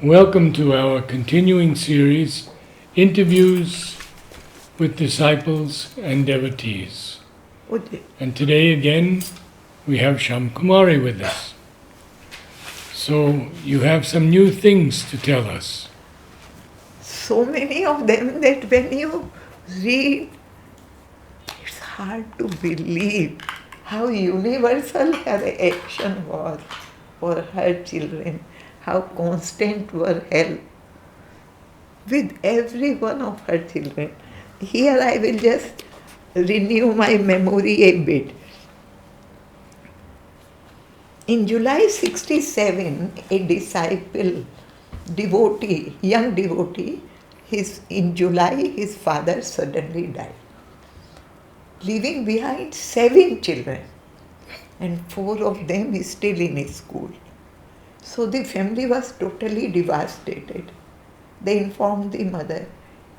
Welcome to our continuing series, Interviews with Disciples and Devotees. And today again, we have Shyam Kumari with us. So you have some new things to tell us. So many of them that when you read, it's hard to believe how universal her action was for her children, how constant were help with every one of her children. Here I will just renew my memory a bit. In July 67, a disciple, devotee, young devotee, in July his father suddenly died, leaving behind 7 children, and 4 of them is still in his school. So the family was totally devastated. They informed the mother.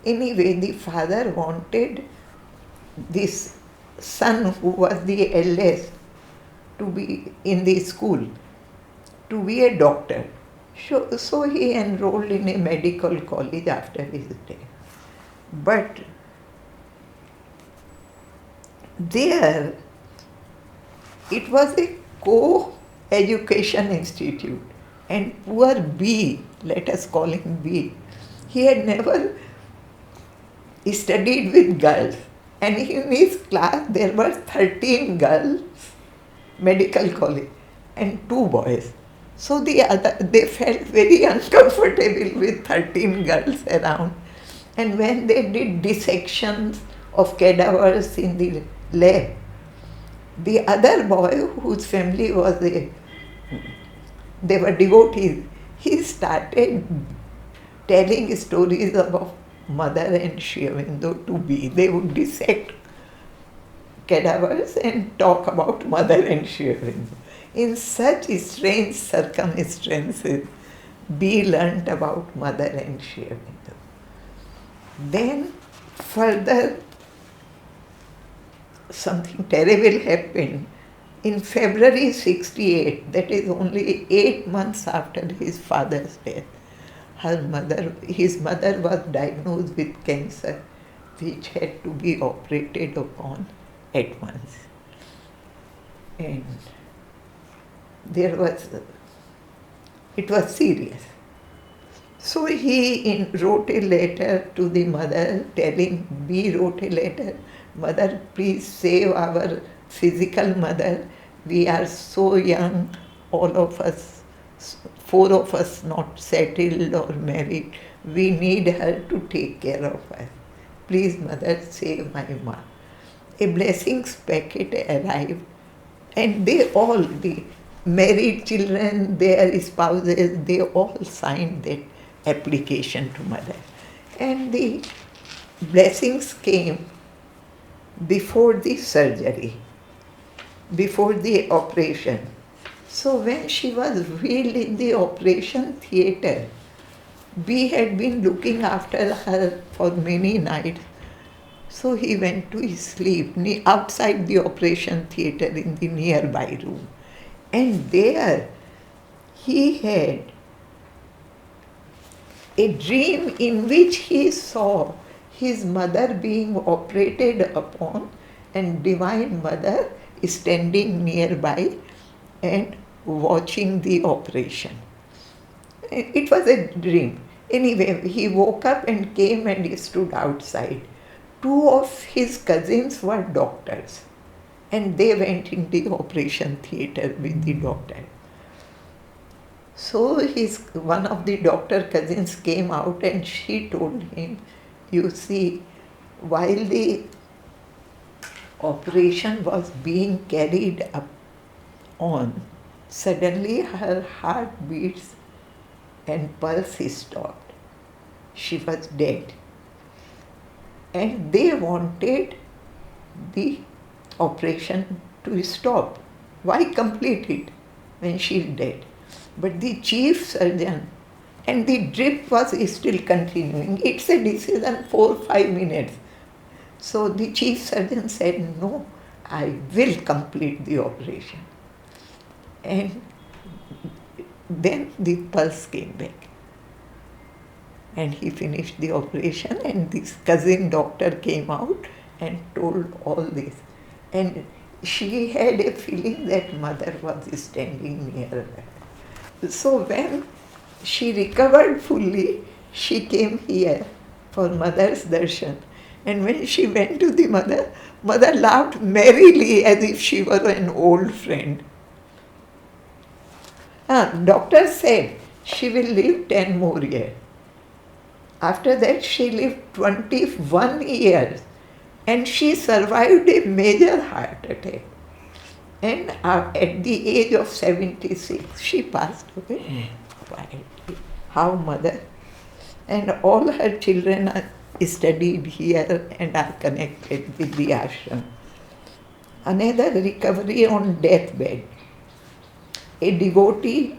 Anyway, the father wanted this son, who was the eldest, to be in the school, to be a doctor. So he enrolled in a medical college after his death. But there, it was a co-education institute, and poor B, let us call him B, he had never studied with girls, and in his class there were 13 girls, medical college, and 2 boys. So they felt very uncomfortable with 13 girls around. And when they did dissections of cadavers in the lab, the other boy, whose family was they were devotees, he started telling stories about Mother and Aurobindo to be. They would dissect cadavers and talk about Mother and Aurobindo. In such strange circumstances, B learnt about Mother and Aurobindo. Then further, something terrible happened. In February 68, that is only 8 months after his father's death, his mother was diagnosed with cancer, which had to be operated upon at once. And it was serious. So he wrote a letter to the mother, B wrote a letter, "Mother, please save our physical mother. We are so young, all of us, 4 of us not settled or married. We need her to take care of us. Please, Mother, save my ma." A blessings packet arrived, and the married children, their spouses, they all signed that application to Mother. And the blessings came before the surgery, before the operation. So when she was wheeled in the operation theatre, B had been looking after her for many nights. So he went to sleep outside the operation theatre in the nearby room. And there he had a dream in which he saw his mother being operated upon and Divine Mother standing nearby and watching the operation. It was a dream. Anyway, he woke up and came and he stood outside. 2 of his cousins were doctors, and they went in the operation theatre with the doctor. So one of the doctor cousins came out and she told him, "You see, while the operation was being carried on, suddenly her heart beats and pulse stopped. She was dead. And they wanted the operation to stop. Why complete it when she is dead?" But the chief surgeon, and the drip was still continuing. It's a decision 4-5 minutes. So the chief surgeon said, "No, I will complete the operation." And then the pulse came back. And he finished the operation, and this cousin doctor came out and told all this. And she had a feeling that mother was standing near her. So when she recovered fully, she came here for mother's darshan. And when she went to the mother, mother laughed merrily as if she were an old friend. Doctor said she will live 10 more years. After that, she lived 21 years and she survived a major heart attack. And at the age of 76, she passed away. How mother and all her children are studied here and are connected with the ashram. Another recovery on deathbed. A devotee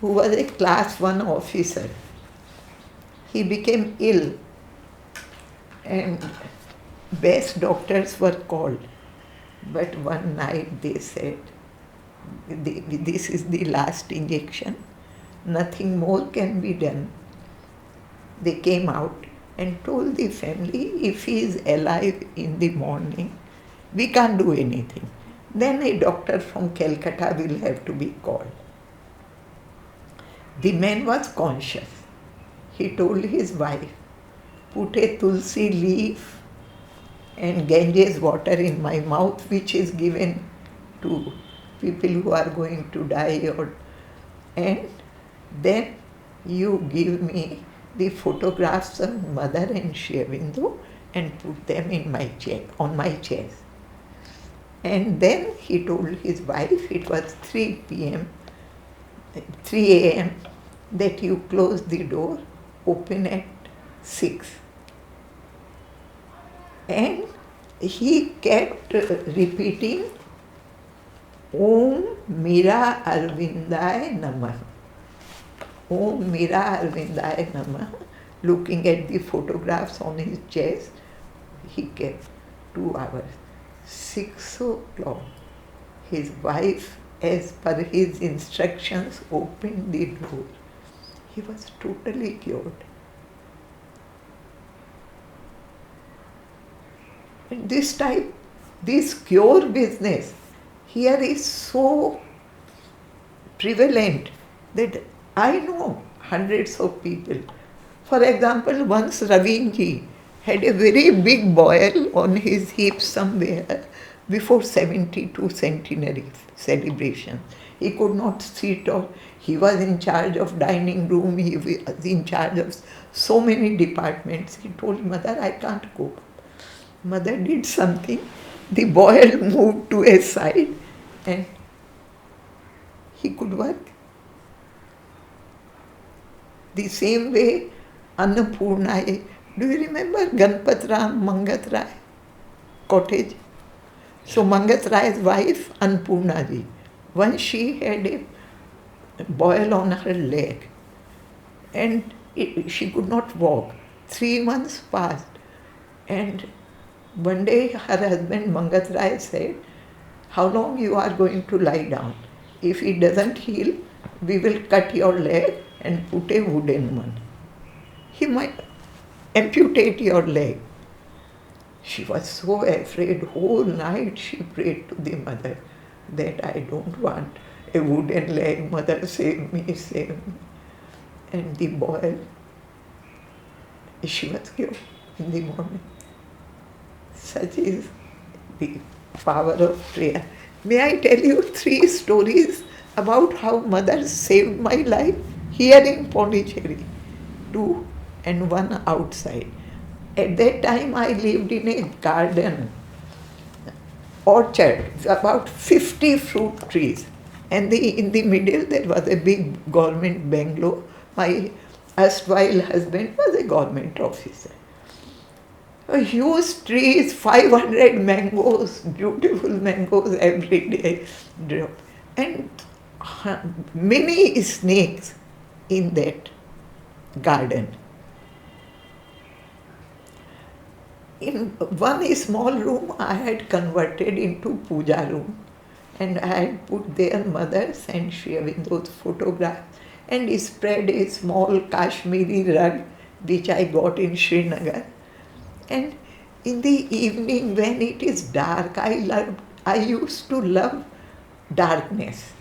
who was a class 1 officer. He became ill and best doctors were called. But one night they said, this is the last injection, nothing more can be done. They came out and told the family, if he is alive in the morning, we can't do anything. Then a doctor from Calcutta will have to be called. The man was conscious. He told his wife, put a tulsi leaf and Ganges water in my mouth, which is given to people who are going to die, and then you give me the photographs of mother and Aurobindo and put them in my on my chest. And then he told his wife, it was 3 a.m., that you close the door, open at 6. And he kept repeating, Om Mira Arvindaya Namah. Om Mira Arvindaya Namah. Looking at the photographs on his chest, he kept 2 hours. 6 o'clock, his wife, as per his instructions, opened the door. He was totally cured. And this cure business here is so prevalent that I know hundreds of people. For example, once Ravinji had a very big boil on his hip somewhere before 72 centenary celebration. He could not sit, or he was in charge of dining room, he was in charge of so many departments. He told mother, I can't cope. Mother did something, the boil moved to a side and he could work. The same way Annapurna, do you remember Ganpat Ram Mangat Rai cottage? So Mangat Rai's wife, Annapurna ji, once she had a boil on her leg and she could not walk. 3 months passed and one day her husband Mangat Rai said, how long you are going to lie down? If it doesn't heal, we will cut your leg and put a wooden one. He might amputate your leg. She was so afraid. Whole night she prayed to the mother that I don't want a wooden leg. Mother, save me, save me. And the boy, she was cured in the morning. Such is the power of prayer. May I tell you 3 stories about how mother saved my life here in Pondicherry, 2 and 1 outside. At that time I lived in a garden, orchard, about 50 fruit trees. And in the middle there was a big government bungalow. My erstwhile husband was a government officer. A huge trees, 500 mangoes, beautiful mangoes every day drop. And many snakes in that garden. In one small room I had converted into puja room, and I had put there mother's and Shyam Kumaro's photographs and spread a small Kashmiri rug which I got in Srinagar. And in the evening when it is dark, I used to love darkness.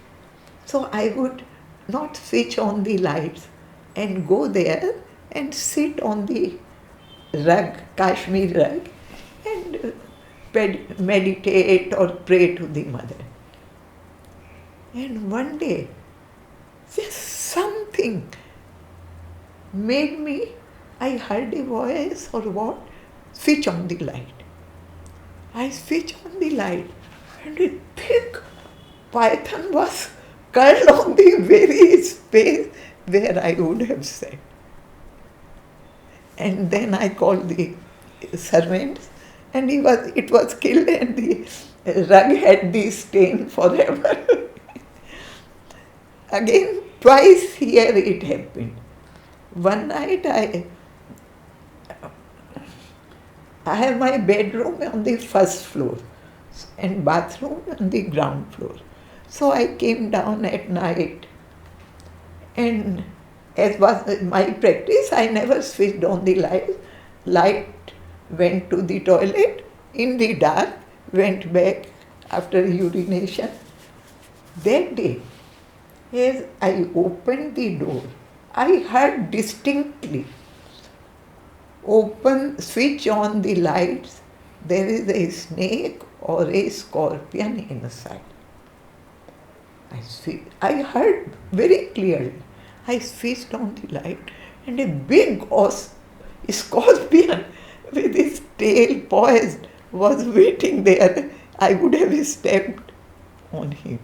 So I would not switch on the lights and go there and sit on the rug, Kashmir rug, and meditate or pray to the mother. And one day, just something made me, I heard a voice or what, switch on the light. I switched on the light and a thick python was curled on the very space where I would have sat. And then I called the servants and it was killed and the rug had the stain forever. Again, twice here it happened. One night I have my bedroom on the first floor and bathroom on the ground floor. So I came down at night, and as was my practice, I never switched on the light. Light went to the toilet in the dark, went back after urination. That day, as I opened the door, I heard distinctly, switch on the lights, there is a snake or a scorpion inside. I heard very clearly. I switched on the light and a big scorpion with his tail poised was waiting there. I would have stepped on him.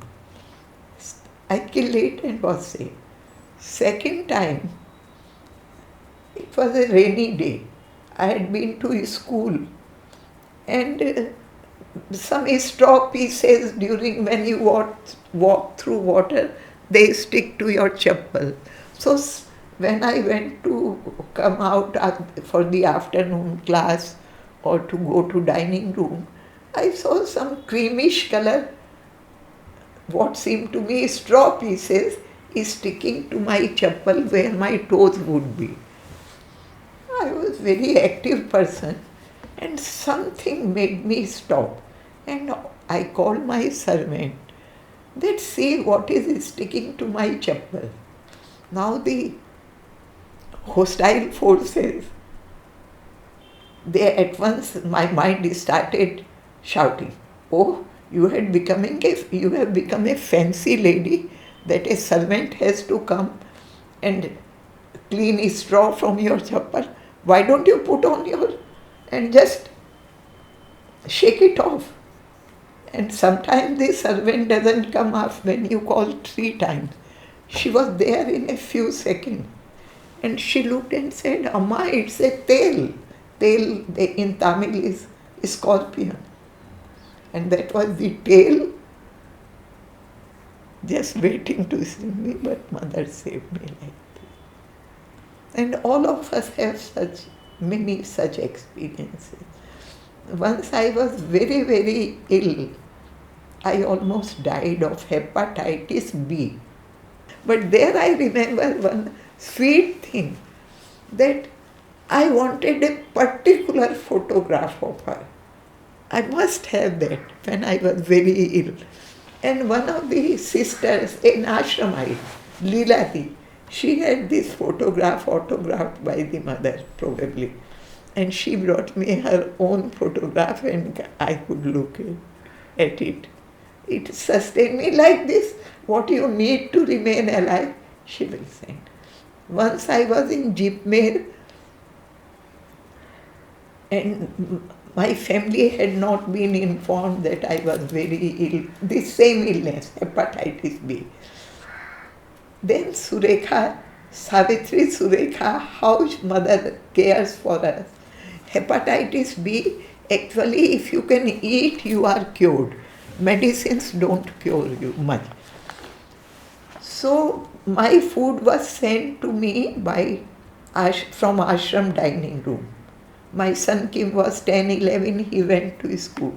I killed it and was safe. Second time, it was a rainy day. I had been to school and some straw pieces during when you walk through water, they stick to your chappal. So when I went to come out for the afternoon class or to go to dining room, I saw some creamish color, what seemed to me straw pieces is sticking to my chappal where my toes would be. I was a very active person and something made me stop. And I called my servant, let's see what is sticking to my chappal. Now the hostile forces, they at once, my mind started shouting, oh, you have become a fancy lady that a servant has to come and clean straw from your chappal. Why don't you put on and just shake it off? And sometimes the servant doesn't come up when you call 3 times. She was there in a few seconds. And she looked and said, Amma, it's a tail. Tail in Tamil is scorpion. And that was the tail just waiting to see me, but mother saved me like this. And all of us have many such experiences. Once I was very, very ill. I almost died of hepatitis B. But there I remember one sweet thing, that I wanted a particular photograph of her. I must have that when I was very ill. And one of the sisters, an ashramite, Leelati, she had this photograph autographed by the mother probably. And she brought me her own photograph and I could look at it. It sustained me like this. What you need to remain alive, she will send. Once I was in Jipmer and my family had not been informed that I was very ill. This same illness, hepatitis B. Then Surekha, Savitri Surekha, how mother cares for us. Hepatitis B, actually if you can eat, you are cured. Medicines don't cure you much. So my food was sent to me from ashram dining room. My son Kim was 10, 11, he went to school.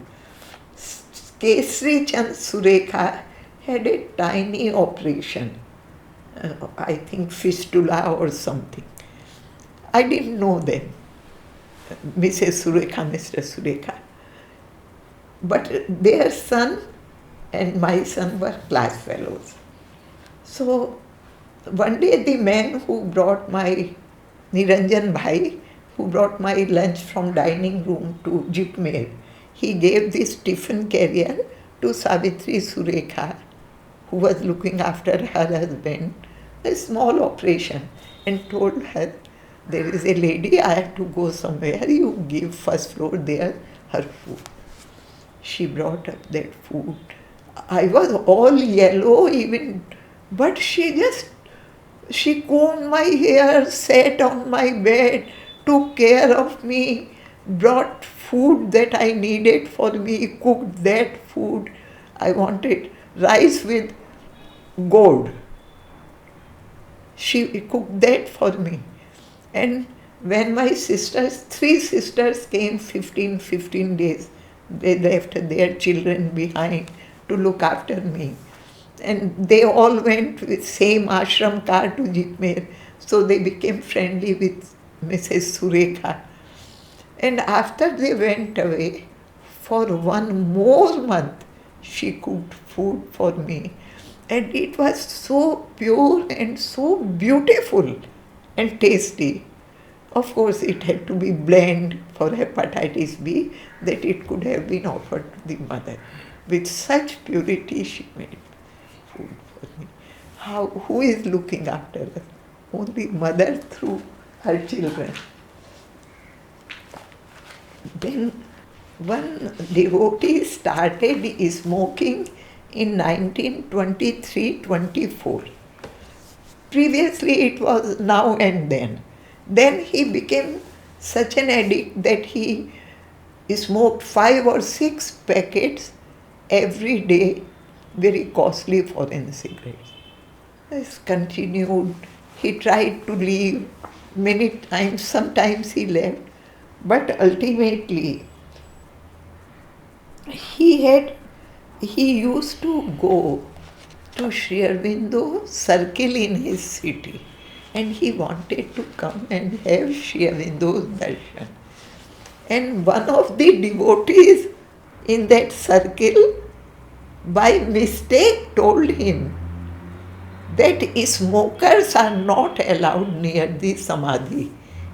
Kesri Chand Surekha had a tiny operation, I think fistula or something. I didn't know them, Mrs. Surekha, Mr. Surekha. But their son and my son were class fellows. So one day the man who brought my, Niranjan Bhai, who brought my lunch from dining room to Jitmer, he gave this tiffin carrier to Savitri Surekha, who was looking after her husband, a small operation, and told her, there is a lady, I have to go somewhere, you give first floor there her food. She brought up that food. I was all yellow even, but she combed my hair, sat on my bed, took care of me, brought food that I needed for me, cooked that food. I wanted rice with gourd. She cooked that for me. And when my sisters, 3 sisters came 15 days, they left their children behind to look after me. And they all went with same ashram car to Jitmer, so they became friendly with Mrs. Surekha. And after they went away, for 1 more month, she cooked food for me. And it was so pure and so beautiful and tasty. Of course, it had to be blend for hepatitis B, that it could have been offered to the mother. With such purity, she made food for me. Who is looking after us? Only mother through her children. Then one devotee started smoking in 1923-24. Previously it was now and then. Then he became such an addict that he smoked 5 or 6 packets every day, very costly foreign cigarettes. This continued. He tried to leave many times, sometimes he left, but ultimately he used to go to Sri Aurobindo circle in his city, and he wanted to come and have Sri Aurobindo's darshan. And one of the devotees in that circle by mistake told him that smokers are not allowed near the samadhi.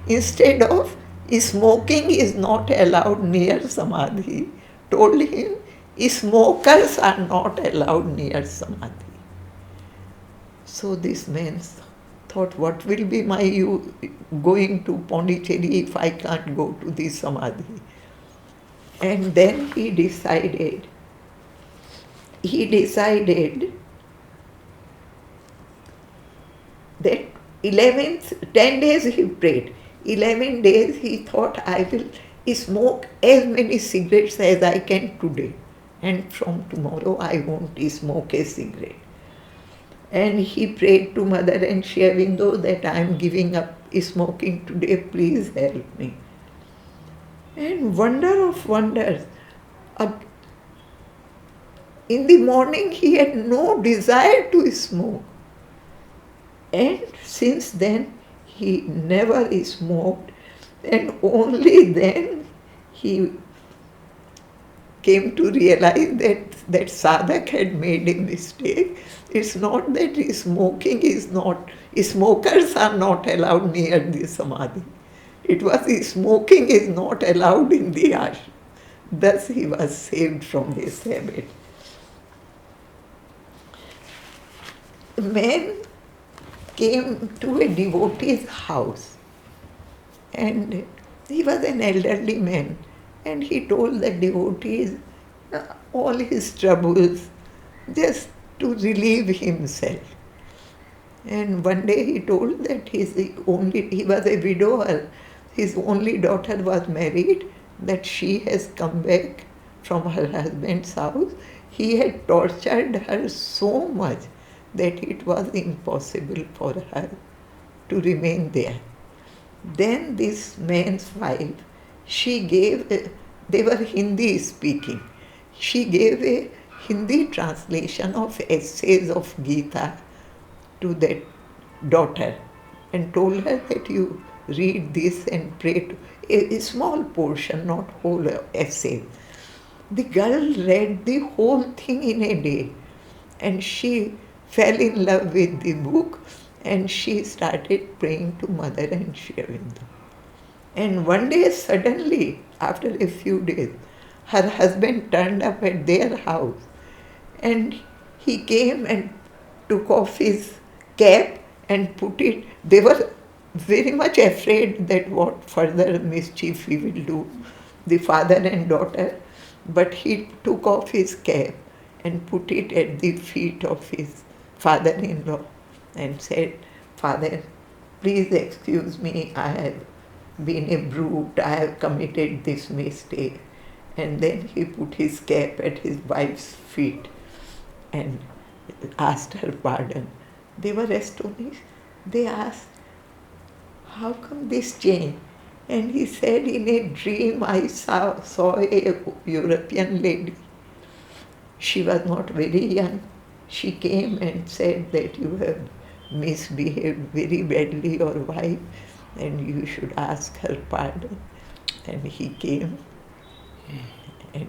Instead of smoking is not allowed near samadhi, told him smokers are not allowed near samadhi. So this man thought, what will be my going to Pondicherry if I can't go to the samadhi? And then he decided that 10 days he prayed. 11 days he thought, I will smoke as many cigarettes as I can today. And from tomorrow I won't smoke a cigarette. And he prayed to Mother and Sri Aurobindo that I am giving up smoking today, please help me. And wonder of wonders, in the morning he had no desire to smoke. And since then he never smoked, and only then he came to realize that sadhak had made a mistake. It's not that smokers are not allowed near the samadhi. It was smoking is not allowed in the ashram. Thus he was saved from this habit. A man came to a devotee's house, and he was an elderly man, and he told the devotees all his troubles just to relieve himself. And one day he told that he was a widower, his only daughter was married, that she has come back from her husband's house. He had tortured her so much that it was impossible for her to remain there. Then this man's wife, they were Hindi speaking, she gave a Hindi translation of essays of Gita to that daughter and told her that you read this and pray to a small portion, not whole essay. The girl read the whole thing in a day, and she fell in love with the book, and she started praying to Mother and Sri Aurobindo. And one day suddenly, after a few days, her husband turned up at their house, and he came and took off his cap and put it. They were very much afraid that what further mischief he will do, the father and daughter. But he took off his cap and put it at the feet of his father-in-law and said, "Father, please excuse me, I have been a brute, I have committed this mistake." And then he put his cap at his wife's feet and asked her pardon. They were astonished. They asked, "How come this change?" And he said, "In a dream I saw a European lady. She was not very young. She came and said that you have misbehaved very badly, your wife, and you should ask her pardon." And he came and